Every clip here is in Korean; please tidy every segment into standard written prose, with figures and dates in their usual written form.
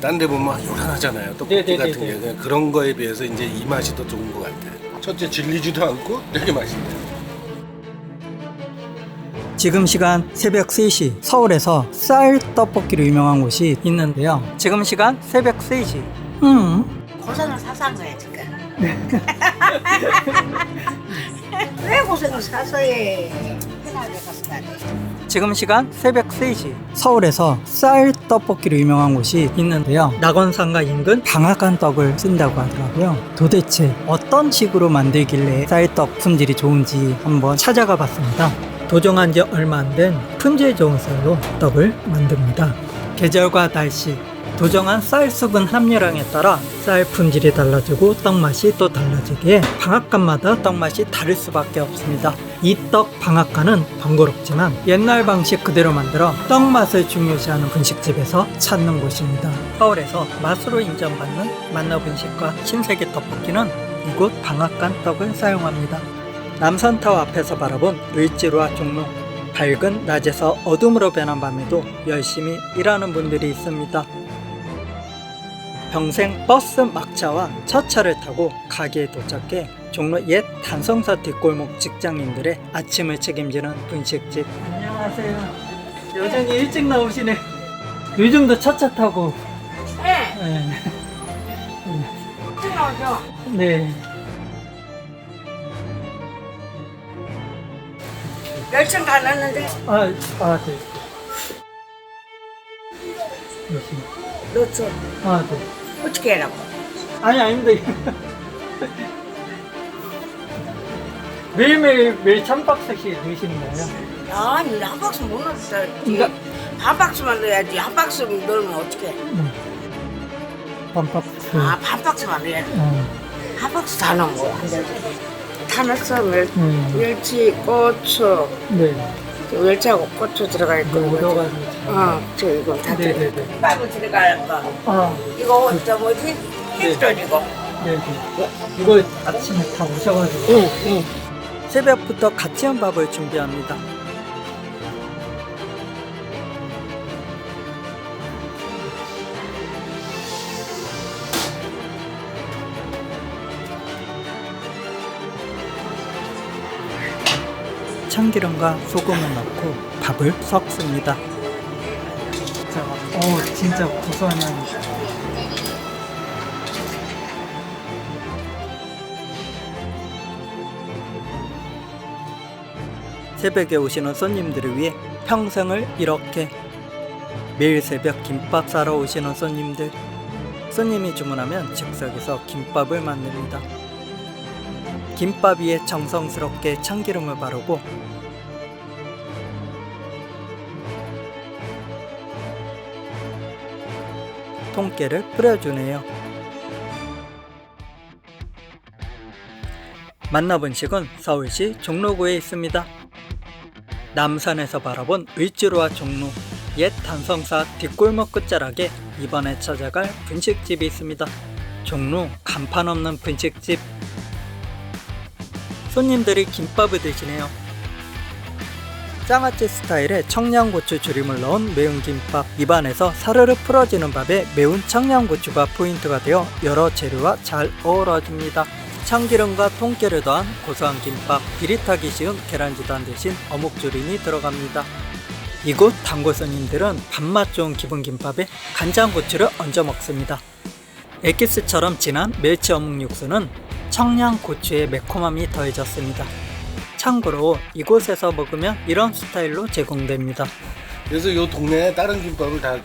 딴 데 보면 요란하잖아요. 떡볶이 네네네네. 같은 게 그냥 그런 거에 비해서 이제 이 맛이 더 좋은 것 같아요. 첫째 질리지도 않고 되게 맛있네요. 지금 시간 새벽 3시 서울에서 쌀 떡볶이로 유명한 곳이 있는데요. 지금 시간 새벽 3시. 고생을 사서 한 거야 지금. 왜 고생을 사서 해? 편하게 가서 가지. 지금 시간 새벽 3시 서울에서 쌀 떡볶이로 유명한 곳이 있는데요. 낙원상가 인근 방앗간 떡을 쓴다고 하더라고요. 도대체 어떤 식으로 만들길래 쌀떡 품질이 좋은지 한번 찾아가 봤습니다. 도정한 지 얼마 안 된 품질 좋은 쌀로 떡을 만듭니다. 계절과 날씨, 도정한 쌀 수분 함유량에 따라 쌀 품질이 달라지고 떡 맛이 또 달라지기에 방앗간마다 떡 맛이 다를 수밖에 없습니다. 이 떡 방앗간은 번거롭지만 옛날 방식 그대로 만들어 떡 맛을 중요시하는 분식집에서 찾는 곳입니다. 서울에서 맛으로 인정받는 만나분식과 신세계 떡볶이는 이곳 방앗간 떡을 사용합니다. 남산타워 앞에서 바라본 을지로와 종로, 밝은 낮에서 어둠으로 변한 밤에도 열심히 일하는 분들이 있습니다. 평생 버스 막차와 첫 차를 타고 가게에 도착해 종로 옛 단성사 뒷골목 직장인들의 아침을 책임지는 분식집. 안녕하세요. 여전히 일찍 나오시네. 요즘도 첫 차 타고. 네. 나오죠. 네. 열정 가놨는데 네. 네. 열심히. 넣었어. 네. 어떻게 해라고? 아닙니다. 매일 찬박스씩 넣으시는 거예요? 아니 한 박스 못 넣었어. 그러니까- 한 박스만 넣어야지. 한 박스 넣으면 어떻게? 반박스. 반 박스만 넣어야지. 한 박스 다 넣은 거야. 다 넣었어. 멸치, 고추. 네. 멸치하고 고추 들어가 있고. 여러 가지. 저 이거 다 들어가. 네네네. 밥을 들어갈 거. 이거 저 뭐지? 햄스터리고. 네. 이거 아침에 다 오셔가지고. 응. 새벽부터 같이 한 밥을 준비합니다. 참기름과 소금을 넣고 밥을 섞습니다. 진짜 고소한 향이. 새벽에 오시는 손님들을 위해 평생을 이렇게 매일 새벽 김밥 사러 오시는 손님들. 손님이 주문하면 즉석에서 김밥을 만듭니다. 김밥 위에 정성스럽게 참기름을 바르고 통깨를 뿌려주네요. 만나분식은 서울시 종로구에 있습니다. 남산에서 바라본 을지로와 종로, 옛 단성사 뒷골목 끝자락에 이번에 찾아갈 분식집이 있습니다. 종로 간판 없는 분식집. 손님들이 김밥을 드시네요. 장아찌 스타일의 청양고추 조림을 넣은 매운 김밥. 입안에서 사르르 풀어지는 밥에 매운 청양고추가 포인트가 되어 여러 재료와 잘 어우러집니다. 참기름과 통깨를 더한 고소한 김밥, 비릿하기 쉬운 계란지단 대신 어묵조림이 들어갑니다. 이곳 단골 손님들은 밥맛 좋은 기본 김밥에 간장고추를 얹어 먹습니다. 엑기스처럼 진한 멸치 어묵 육수는 청양고추의 매콤함이 더해졌습니다. 참고로 이곳에서 먹으면 이런 스타일로 제공됩니다. 그래서 이 동네에 다른 김밥을 다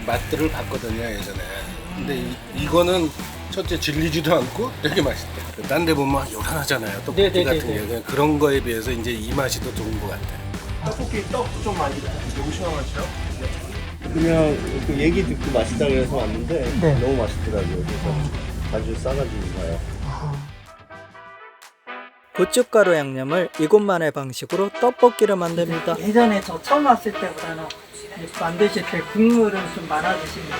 맛들을 봤거든요 예전에. 근데 이거는 첫째 질리지도 않고 되게 맛있다. 딴 데 보면 요란하잖아요. 떡볶이 네네네네. 같은 게 그냥 그런 거에 비해서 이제 이 맛이 더 좋은 것 같아요. 떡볶이 떡도 좀 많이 너무 시원하죠? 그냥 그 얘기 듣고 맛있다고 해서 왔는데 네. 너무 맛있더라고요. 그래서 자주 싸가지고 가요. 고춧가루 양념을 이곳만의 방식으로 떡볶이를 만듭니다. 예전에 저 처음 왔을 때보다는 만드실 때 국물은 좀 많아지십니다.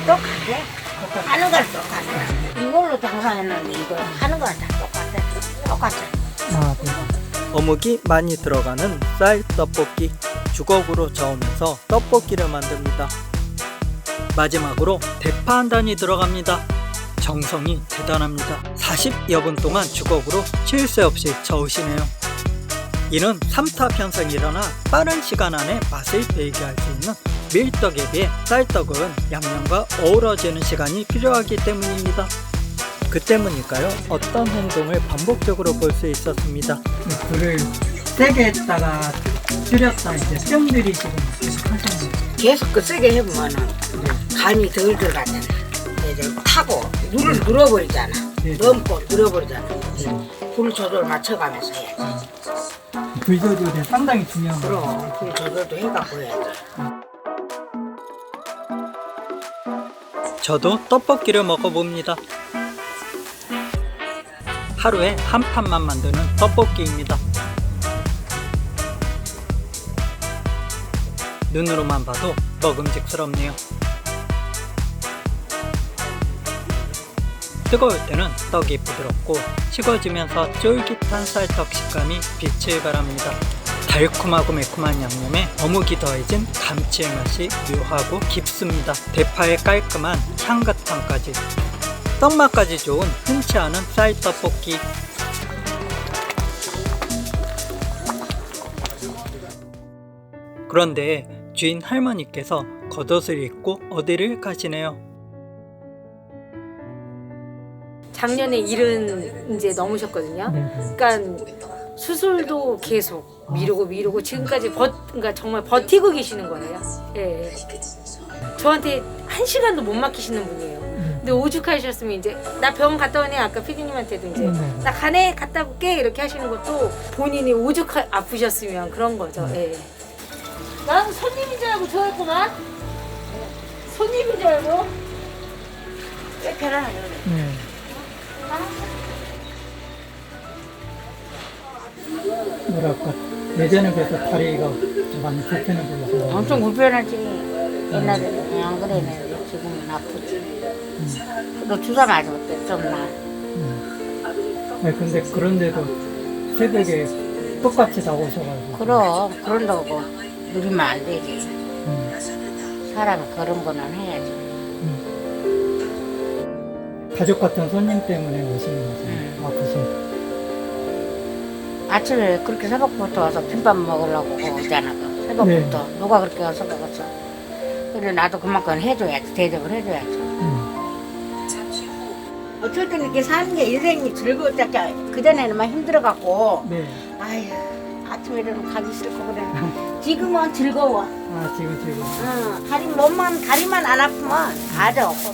똑같아. 하는 건 똑같아. 이걸로 장사했는데 이거 하는 건 다 똑같아. 네. 어묵이 많이 들어가는 쌀 떡볶이. 주걱으로 저으면서 떡볶이를 만듭니다. 마지막으로 대파 한 단이 들어갑니다. 정성이 대단합니다. 40여 분 동안 주걱으로 쉴 새 없이 저으시네요. 이는 삼탑 현상이 일어나 빠른 시간 안에 맛을 배이게 할 수 있는 밀떡에 비해 쌀떡은 양념과 어우러지는 시간이 필요하기 때문입니다. 그 때문일까요? 어떤 행동을 반복적으로 볼 수 있었습니다. 불을 세게 했다가 줄였다 이제 뜸 들이시고 계속 하시는 거예요. 계속 그 세게 해보면은 감이 덜 들어가잖아. 이제 타고 물을 눌어버리잖아. 네. 넘고 눌어버리잖아. 불 조절 맞춰가면서 해야지. 불 조절이 상당히 중요한 거예요. 그럼 불 조절도 해갖고 해야지. 저도 떡볶이를 먹어봅니다. 하루에 한 판만 만드는 떡볶이입니다. 눈으로만 봐도 먹음직스럽네요. 뜨거울 때는 떡이 부드럽고 식어지면서 쫄깃한 쌀떡 식감이 빛을 발합니다. 달콤하고 매콤한 양념에 어묵이 더해진 감칠맛이 묘하고 깊습니다. 대파의 깔끔한 향긋함까지, 떡맛까지 좋은 흔치 않은 쌀떡볶이. 그런데 주인 할머니께서 겉옷을 입고 어디를 가시네요. 작년에 일은 이제 넘으셨거든요. 그러니까 수술도 계속 미루고 지금까지 그러니까 정말 버티고 계시는 거예요. 예. 저한테 1시간도 못 맡기시는 분이에요. 근데 오죽하셨으면 이제 나 병원 갔다 오네, 아까 피디님한테도 이제 나 가네 갔다 올게 이렇게 하시는 것도 본인이 아프셨으면 그런 거죠. 예. 난 손님인 줄 알고 좋아했구만. 손님인 줄 알고. 왜 결혼하냐 그래. 뭐랄까, 예전에 비해서 다리가 좀 많이 불편해 보여서. 엄청 불편하지. 옛날에는 안 그랬는데 지금은 아프지. 너 주사 맞을 때 좀 나. 네, 근데 그런데도 새벽에 똑같이 나오셔가지고. 그런다고 뭐 누리면 안 되지. 사람이 그런 거는 해야지. 가족 같은 손님 때문에 오시는 거죠. 아프신. 아침에 그렇게 새벽부터 와서 빈밥 먹으려고 오잖아. 새벽부터. 누가 그렇게 와서 먹었어. 그래 나도 그만큼 해줘야지. 대접을 해줘야지. 어쩔 때는 이렇게 사는 게 인생이 즐거웠다. 그전에는 막 힘들어갖고 네. 아휴 아침에 일어나면 가기 싫고 그래. 지금은 즐거워. 아, 지금. 다리만 안 아프면 다 좋고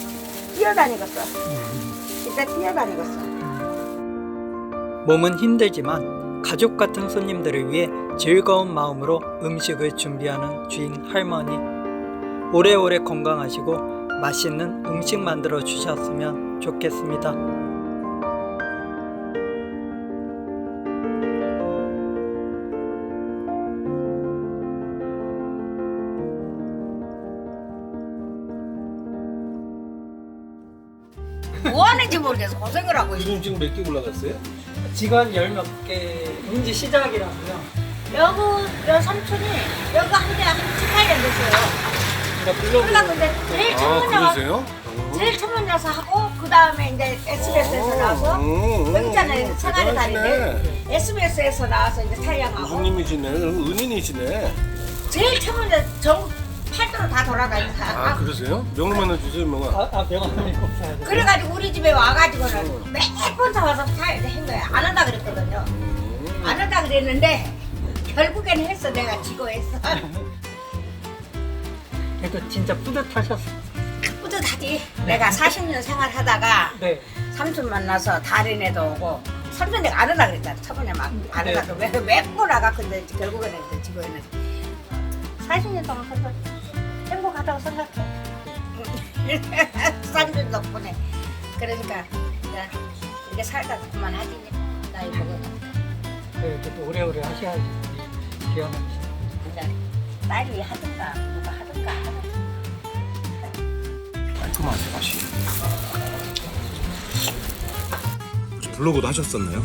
뛰어다니겠어. 진짜 뛰어다니겠어. 몸은 힘들지만 가족 같은 손님들을 위해 즐거운 마음으로 음식을 준비하는 주인 할머니. 오래오래 건강하시고 맛있는 음식 만들어 주셨으면 좋겠습니다. 뭐 하는지 모르겠어. 고생을 하고 있어. 지금 몇 개 올라갔어요? 직원 10몇 개, 인지 시작이라고요. 여기 삼촌이 여기 한대 18년 됐어요. 그러니까 근데 제일 처음 나와서 그러세요? 제일 처음 나와서 하고 그 다음에 이제 SBS에서 나와서 여기 있잖아요. 사가리 다리인데 SBS에서 나와서 이제 촬영하고 교수님이시네, 은인이시네. 제일 처음 이제 전국 팔도로 다 돌아다니면서 아, 그러세요? 명함 하나 주세요, 명함. 병원에 꼭 사야 돼. 그래가지고 우리 집에 와가지고는 매번 다 와서 한 거야. 안 한다 그랬거든요. 안 한다 그랬는데 결국에는 했어. 내가 지고했어. 그래도 진짜 뿌듯하셨어. 뿌듯하지. 내가 40년 생활하다가 네. 삼촌 만나서 달인에도 오고 삼촌 내가 안 한다 그랬잖아. 처음에 막 안 한다고 몇번 와갖고 이제 결국에는 이제 지고했는데 40년 동안 그래도 행복하다고 생각해. 삼촌 덕분에. 그러니까 이제 이게 살다 그만하지. 나이 먹어. 네, 또 오래오래 하셔야지. 기억나시. 이제 딸이 하든가 누가 하든가 하든. 깔끔하네 맛이. 블로그도 하셨었나요? 네.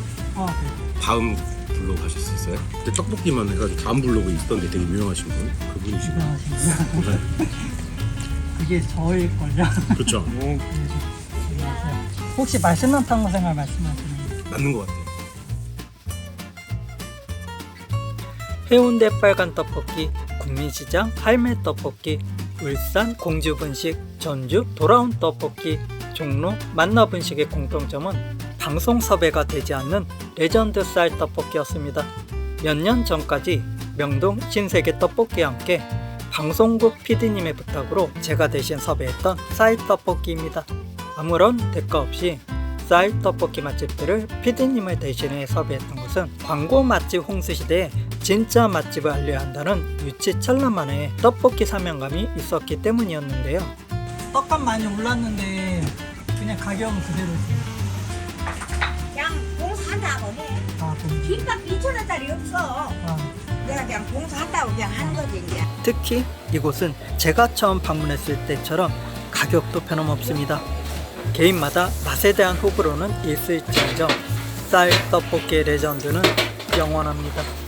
다음 블로그 하셨었어요? 근데 떡볶이만 해가지고 다음 블로그 있던데 되게 유명하신 분? 그분이시고. 유명하십니다. 그게 저일걸요. 그렇죠. 혹시 맛있는 탕후 생활 말씀하시는 거? 맞는 것 같아요. 해운대 빨간 떡볶이, 국민시장 할매 떡볶이, 울산 공주분식, 전주 돌아온 떡볶이, 종로 만나분식의 공통점은 방송 섭외가 되지 않는 레전드 쌀 떡볶이였습니다. 몇 년 전까지 명동 신세계 떡볶이와 함께 방송국 PD님의 부탁으로 제가 대신 섭외했던 쌀 떡볶이입니다. 아무런 대가 없이 쌀 떡볶이 맛집들을 PD님을 대신해 섭외했던 것은 광고 맛집 홍수시대에 진짜 맛집을 알려야 한다는 유치찬란만의 떡볶이 사명감이 있었기 때문이었는데요. 떡값 많이 올랐는데 그냥 가격은 그대로지. 그냥 봉사한다고 해. 아, 김밥 2,000원짜리 없어. 내가 그냥 봉사한다고 그냥 하는 거지 이제. 특히 이곳은 제가 처음 방문했을 때처럼 가격도 변함없습니다. 개인마다 맛에 대한 호불호는 있을지언정 쌀 떡볶이의 레전드는 영원합니다.